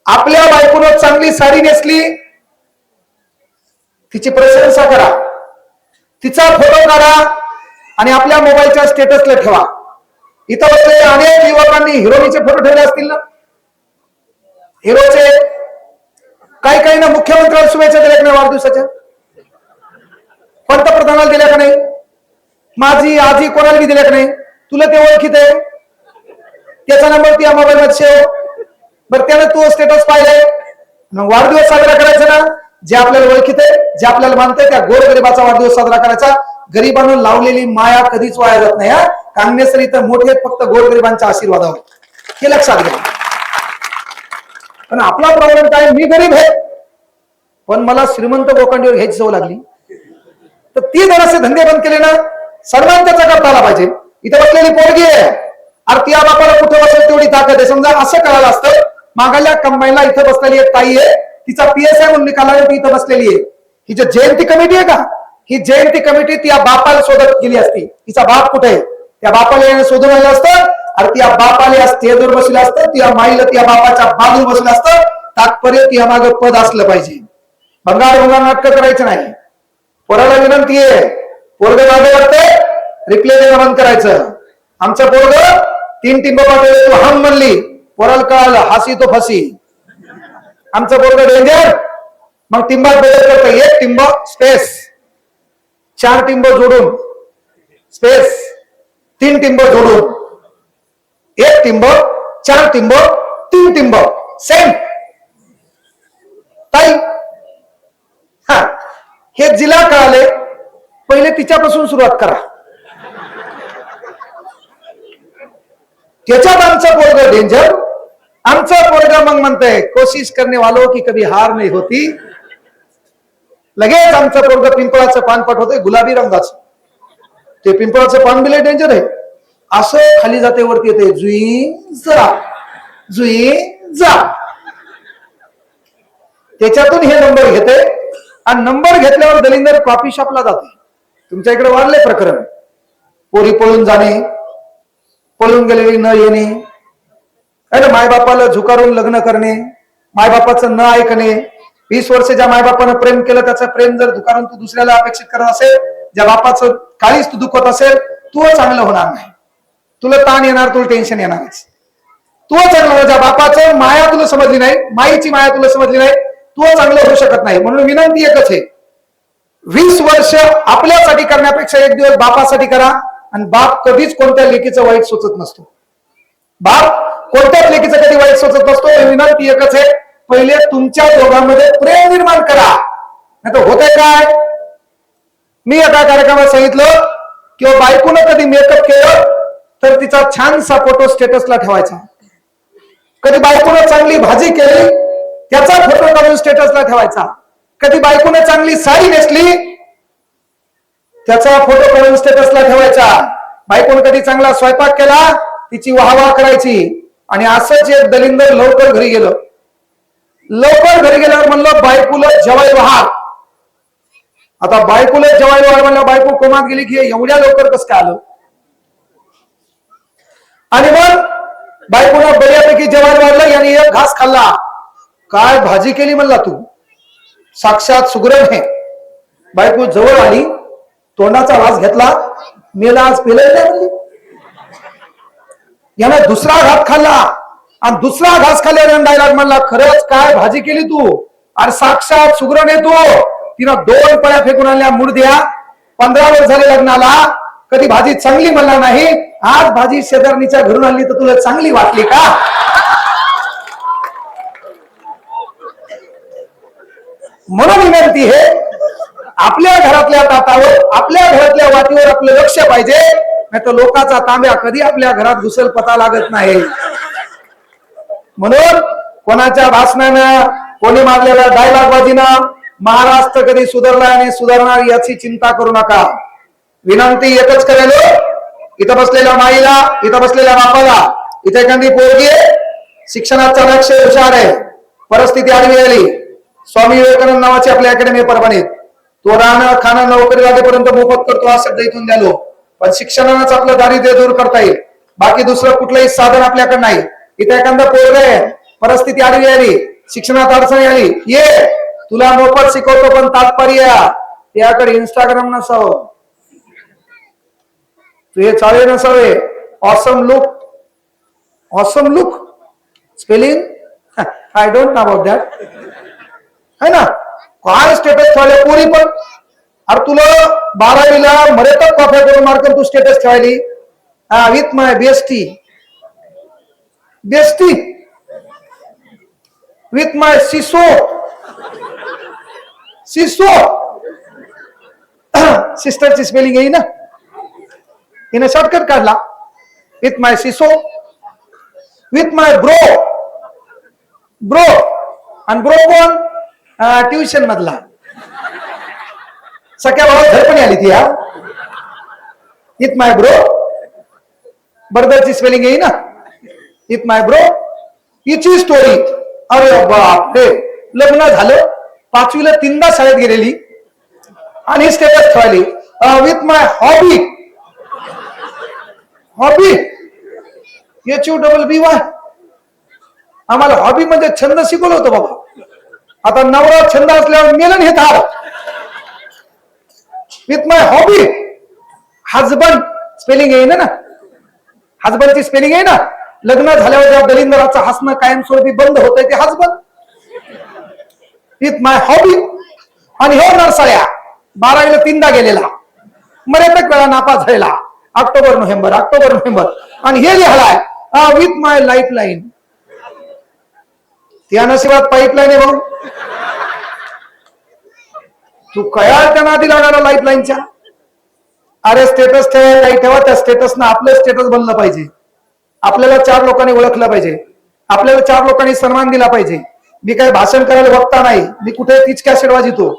आपल्या बायकोनं चांगली साडी नेसली, तिची प्रशंसा करा, तिचा फोटो काढा आणि आपल्या मोबाईलच्या स्टेटसला ठेवा. इथं बसलेले अनेक युवकांनी हिरोईनचे फोटो ठेवले असतील ना. हिरोचे काही काही ना मुख्यमंत्र्याला शुभेच्छा दिल्या का नाही वाढदिवसाच्या, पंतप्रधानाला दिल्या का नाही, माझी आजी कोणाला दिल्या का नाही. तुला ते ओळखीत आहे, त्याचा नंबर त्या मोबाईल मध्ये सेव. बरं त्यानं तू स्टेटस पाहिलंय, मग वाढदिवस साजरा करायचा ना. जे आपल्याला ओळखीत आहे, जे आपल्याला मानतंय, त्या गोरगरिबाचा वाढदिवस साजरा करायचा. गरिबांना लावलेली माया कधीच वाया जात नाही. कांगणेसर इथं मोठे फक्त गोरगरिबांच्या आशीर्वादावर, हे लक्षात घ्या. पण आपला प्रॉब्लेम काय, मी गरीब आहे पण मला श्रीमंत लोकांवर घ्यायची सवय लागली. तर ती जरासे धंदे बंद केले ना, सर्वांना त्याचा करता आला पाहिजे. इथं बसलेली पोरगी आहे, अरे या बापाला कुठं बसेल तेवढी ताकद आहे. समजा असं करायला असतं, मागायला कंबाईनला इथं बसलेली एक ताई आहे, तिचा PSI म्हणून निकाला इथं बसलेली आहे. ही जी जयंती कमिटी आहे का, ही जयंती कमिटी त्या बापाला शोधत गेली असती. तिचा बाप कुठे आहे, त्या बापाला शोधून आलं असतं. अरे त्या बापाला स्टेजवर बसलं असतं, त्या माईला त्या बापाच्या बाजूला बसलं असतं. तात्पर्य त्या मागे पद असलं पाहिजे. भंगार भंगार नाटक करायचं नाही. पोराला विनंती आहे, पोरग जागे वाटतंय, रिप्ले देणं बंद करायचं. आमचं पोरग 3 टिंब पाठवले, तू हम म्हणली, पोराला कळालं हसी तो फसी. आमचं पोरग डेंजर, मग टिंबात बदल करतं. 1 टिंब स्पेस, 4 टिंब जोडून स्पेस, 3 टिंब जोडून 1 टिंब, 4 टिंब, 3 टिंब सेम. ताई हा, हे जिला कळाले, पहिले तिच्यापासून सुरुवात करा. त्याच्यात आमचं पोरग डेंजर. आमचं पोरग मग म्हणतंय कोशिश करने वालों की कभी हार नाही होती. लगेच आमचं पोरग पिंपळाचं पान पाठवतंय गुलाबी रंगाचं. ते पिंपळाचं पान बी लय डेंजर आहे. असं खाली जाते वरती येते, जुई जा जुई जा. त्याच्यातून हे नंबर घेते आणि नंबर घेतल्यावर दलिंदर कॉफी शॉपला जाते. तुमच्या इकडे वाढले प्रकरण, पोरी पळून जाणे, पळून गेलेली न येणे, मायबापाला झुकारून लग्न करणे, मायबापाचं न ऐकणे. 20 वर्ष ज्या मायबापानं प्रेम केलं त्याचं प्रेम जर झुकारून तू दुसऱ्याला अपेक्षित करत असेल, ज्या बापाचं काळीच तू दुखत असेल, तू चांगलं होणार नाही. तुला ताण येणार, तुला टेन्शन येणारच. तू चांगलं, ज्या बापाचं माया तुला समजली नाही, माईची माया तुला समजली नाही, तू चांगलं होऊ शकत नाही. म्हणून विनंती एकच आहे, 20 वर्ष आपल्यासाठी करण्यापेक्षा 1 दिवस बापासाठी करा. आणि बाप कधीच कोणत्या लेकीचं वाईट सोचत नसतो. बाप कोणत्याच लेकीचं कधी वाईट सोचत नसतो. विनंती एकच आहे, पहिले तुमच्या दोघांमध्ये प्रेम निर्माण करा. नाही तर होतंय काय, मी एका कार्यक्रमात सांगितलं किंवा बायकोनं कधी मेकअप केलं तर तिचा छानसा फोटो स्टेटसला ठेवायचा. कधी बायकोनं चांगली भाजी केली त्याचा फोटो काढून स्टेटसला ठेवायचा. कधी बायकोनं चांगली साडी नेसली त्याचा फोटो काढून स्टेटसला ठेवायचा. बायकोनं कधी चांगला स्वयंपाक केला तिची वाहवाह करायची. आणि असंच एक दलिंदर लवकर घरी गेलं. लवकर घरी गेल्यावर म्हणलं बायकोला जेवाय वाहा. आता बायकोला जेवाय वाहा म्हणलं, बायको कोमात गेली की एवढ्या लवकर कसं काय आलं. आणि मग बायकोनं बऱ्यापैकी जेवायला वाढलं, याने एक घास खाल्ला. काय भाजी केली म्हणला तू, साक्षात सुगरण आहे. बायको जवळ आली, तोंडाचा वास घेतला, मेला आज पेलं नाही म्हणली. याने दुसरा घास खाल्ला आणि दुसरा घास खाल्ल्यावर डायलॉग म्हणला, खरंच काय भाजी केली तू, अरे साक्षात सुगरण आहे तू. तिनं 2 पळ्या फेकून आणल्या मुडद्या. 15 वर्ष झाले लग्नाला, कधी भाजी चांगली म्हणला नाही. आज भाजी शेजारणीच्या घरून आणली तर तुला चांगली वाटली का. म्हणून विनंती हे, आपल्या घरातल्या ताटावर, आपल्या घरातल्या वाटीवर आपलं लक्ष पाहिजे. नाही तर लोकांचा तांब्या कधी आपल्या घरात घुसल पता लागत नाही. म्हणून कोणाच्या भाषणानं, कोणी मारलेल्या डायलॉग बाजीनं महाराष्ट्र कधी सुधारला आणि सुधारणार याची चिंता करू नका. विनंती एकच करेल, इथं बसलेल्या माईला, इथं बसलेल्या बापाला, इथे एखादी पोरगी शिक्षणाचा लक्ष हुशार आहे, परिस्थिती आडवी आली, स्वामी विवेकानंद नावाची आपल्या अकॅडमी परभणीत, तो राहणं खाणं नोकरी लागेपर्यंत मोफत करतो हा शब्द इथून द्यालो. पण शिक्षणानंच आपलं दारिद्र्य दूर करता येईल, बाकी दुसरं कुठलंही साधन आपल्याकडे नाही. इथे एखादा पोरग आहे, परिस्थिती आडवी आली, शिक्षणात अडचणी आली, ये तुला मोफत शिकवतो, पण तात्पर्य त्याकडे इंस्टाग्राम नसावं, तुझे चाळे नसावे. Awesome look spelling I don't know about that, है ना. काय स्टेटस ठेवले पोरी पण. अरे तुला 12वीला मरेतच कॉफी करून मार्क तू स्टेटस ठेवायली with my bestie with my siso सिस्टरची स्पेलिंग येई ना, हिने शॉर्टकट काढला. With my siso, with my bro आणि ब्रो कोण, ट्युशन मधला. सख्या भावात झडपणी आली ती. विथ माय ब्रो, बर्दरची स्पेलिंग येई ना, विथ माय ब्रो. हिची स्टोरी, अरे बाप रे, लग्न झालं, 5वीला 3दा शाळेत गेलेली आणि स्टेटस ठेवली विथ माय हॉबी HUBBY. आम्हाला हॉबी म्हणजे छंद शिकवलं होतं बाबा. आता नवरा छंद असल्यावर मेलन हे Thar. With my hobby. Husband spelling येईन ना, हजबंडची स्पेलिंग आहे ना. लग्न झाल्यावर ज्या दलिंदराचं हसणं कायमस्वरूपी बंद होतंय ते हजबंड. With my hobby. आणि हो नरसाळ्या 12वीला 3दा गेलेला, मर्यादक वेळा नापास झालेला, ऑक्टोबर नोव्हेंबर आणि हे लिहालाय विथ माय लाईफलाईन. त्या नशिबात पाईपलाईन आहे भाऊ. तू कया त्या नादी लागणार लाईफलाईनच्या. अरे स्टेटस ठेवा, काही ठेवा, त्या स्टेटसनं आपलं स्टेटस बनलं पाहिजे. आपल्याला 4 लोकांनी ओळखलं पाहिजे, आपल्याला 4 लोकांनी सन्मान दिला पाहिजे. मी काय भाषण करायला बघता नाही, मी कुठे तीच कॅसेट वाजितो,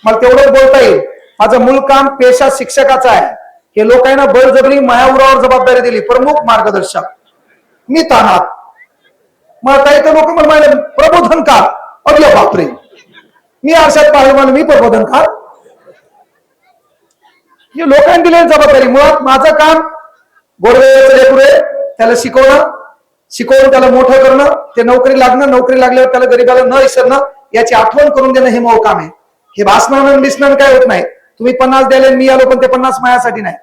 मला तेवढंच बोलता येईल. माझं मूळ काम पेशा शिक्षकाचा आहे. हे लोकांना बळजबरी मायावरावर जबाबदारी दिली, प्रमुख मार्गदर्शक मी तानात. मग काही तर लोक मला प्रबोधनकार, अरे बापरे, मी आरशात पाहिलं मी प्रबोधनकार. हे लोकांनी दिलेली जबाबदारी. मुळात माझं काम गोरगरिबाचं लेकरू आहे, त्याला शिकवून त्याला मोठं करणं, ते नोकरी लागणं, नोकरी लागल्यावर त्याला गरीबाला न विसरणं, याची आठवण करून देणं हे मोठं काम आहे. हे भाषणानं बिसणं काय होत नाही. तुम्ही 50 द्याले मी आलो, पण ते 50 माझ्यासाठी नाही.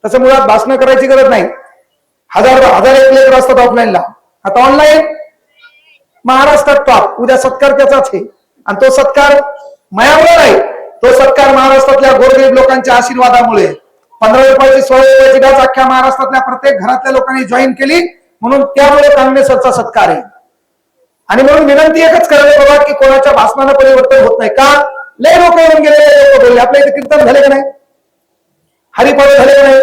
तसं मुळात भाषण करायची गरज नाही. हजार एक लेकर असतात ऑफलाईनला, आता ऑनलाईन महाराष्ट्रात टॉप. उद्या सत्कार त्याचाच आहे, आणि तो सत्कार मायामुळे नाही, तो सत्कार महाराष्ट्रातल्या गोरगरीब लोकांच्या आशीर्वादामुळे. 15 रुपयाची 16 रुपयाची डाच अख्ख्या महाराष्ट्रातल्या प्रत्येक घरातल्या लोकांनी जॉईन केली, म्हणून त्यामुळे काँग्रेसचा सत्कार आहे. आणि म्हणून विनंती एकच करायला बाबा की कोणाच्या भाषणानं परिवर्तन होत नाही. का लय लोक येऊन गेले, लोक बोलले. आपल्या इथे कीर्तन झाले का नाही, हरिपाठ झाले का नाही.